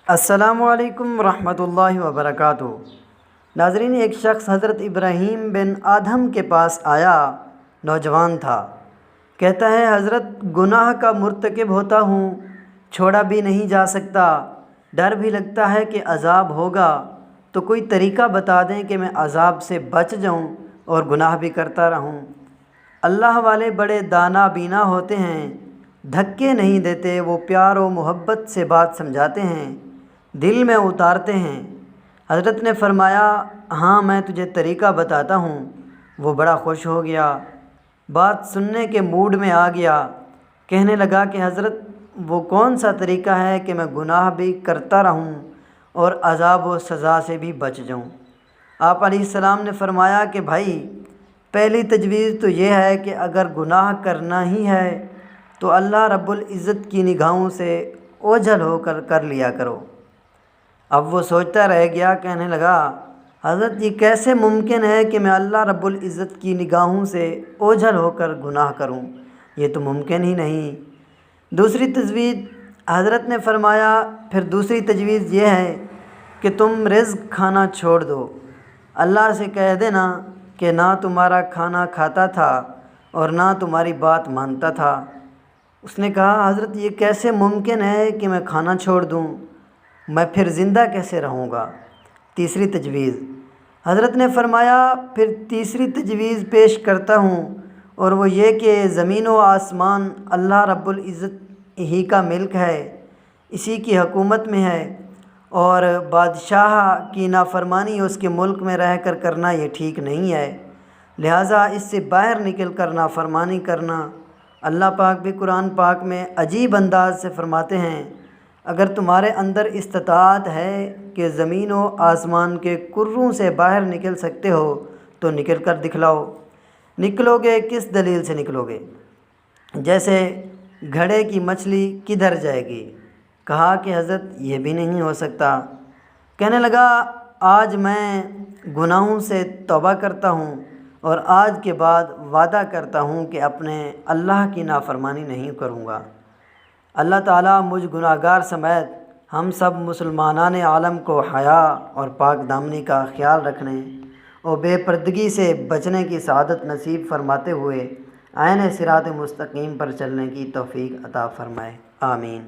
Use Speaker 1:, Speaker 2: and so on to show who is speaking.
Speaker 1: السلام علیکم ورحمۃ اللہ وبرکاتہ۔ ناظرین، ایک شخص حضرت ابراہیم بن آدھم کے پاس آیا۔ نوجوان تھا۔ کہتا ہے، حضرت گناہ کا مرتکب ہوتا ہوں، چھوڑا بھی نہیں جا سکتا، ڈر بھی لگتا ہے کہ عذاب ہوگا، تو کوئی طریقہ بتا دیں کہ میں عذاب سے بچ جاؤں اور گناہ بھی کرتا رہوں۔ اللہ والے بڑے دانا بینا ہوتے ہیں، دھکے نہیں دیتے، وہ پیار و محبت سے بات سمجھاتے ہیں، دل میں اتارتے ہیں۔ حضرت نے فرمایا، ہاں میں تجھے طریقہ بتاتا ہوں۔ وہ بڑا خوش ہو گیا، بات سننے کے موڈ میں آ گیا۔ کہنے لگا کہ حضرت، وہ کون سا طریقہ ہے کہ میں گناہ بھی کرتا رہوں اور عذاب و سزا سے بھی بچ جاؤں؟ آپ علیہ السلام نے فرمایا کہ بھائی، پہلی تجویز تو یہ ہے کہ اگر گناہ کرنا ہی ہے تو اللہ رب العزت کی نگاہوں سے اوجھل ہو کر لیا کرو۔ اب وہ سوچتا رہ گیا، کہنے لگا، حضرت یہ کیسے ممکن ہے کہ میں اللہ رب العزت کی نگاہوں سے اوجھل ہو کر گناہ کروں؟ یہ تو ممکن ہی نہیں۔ دوسری تجویز حضرت نے فرمایا، پھر دوسری تجویز یہ ہے کہ تم رزق کھانا چھوڑ دو، اللہ سے کہہ دینا کہ نہ تمہارا کھانا کھاتا تھا اور نہ تمہاری بات مانتا تھا۔ اس نے کہا، حضرت یہ کیسے ممکن ہے کہ میں کھانا چھوڑ دوں؟ میں پھر زندہ کیسے رہوں گا؟ تیسری تجویز حضرت نے فرمایا، پھر تیسری تجویز پیش کرتا ہوں، اور وہ یہ کہ زمین و آسمان اللہ رب العزت ہی کا ملک ہے، اسی کی حکومت میں ہے، اور بادشاہ کی نافرمانی اس کے ملک میں رہ کر کرنا یہ ٹھیک نہیں ہے، لہٰذا اس سے باہر نکل کر نافرمانی کرنا۔ اللہ پاک بھی قرآن پاک میں عجیب انداز سے فرماتے ہیں، اگر تمہارے اندر استطاعت ہے کہ زمین و آسمان کے کروں سے باہر نکل سکتے ہو تو نکل کر دکھلاؤ۔ نکلو گے کس دلیل سے نکلو گے؟ جیسے گھڑے کی مچھلی کدھر جائے گی؟ کہا کہ حضرت یہ بھی نہیں ہو سکتا۔ کہنے لگا، آج میں گناہوں سے توبہ کرتا ہوں اور آج کے بعد وعدہ کرتا ہوں کہ اپنے اللہ کی نافرمانی نہیں کروں گا۔ اللہ تعالیٰ مجھ گناہگار سمیت ہم سب مسلمانان عالم کو حیا اور پاک دامنی کا خیال رکھنے اور بے پردگی سے بچنے کی سعادت نصیب فرماتے ہوئے عین صراط مستقیم پر چلنے کی توفیق عطا فرمائے، آمین۔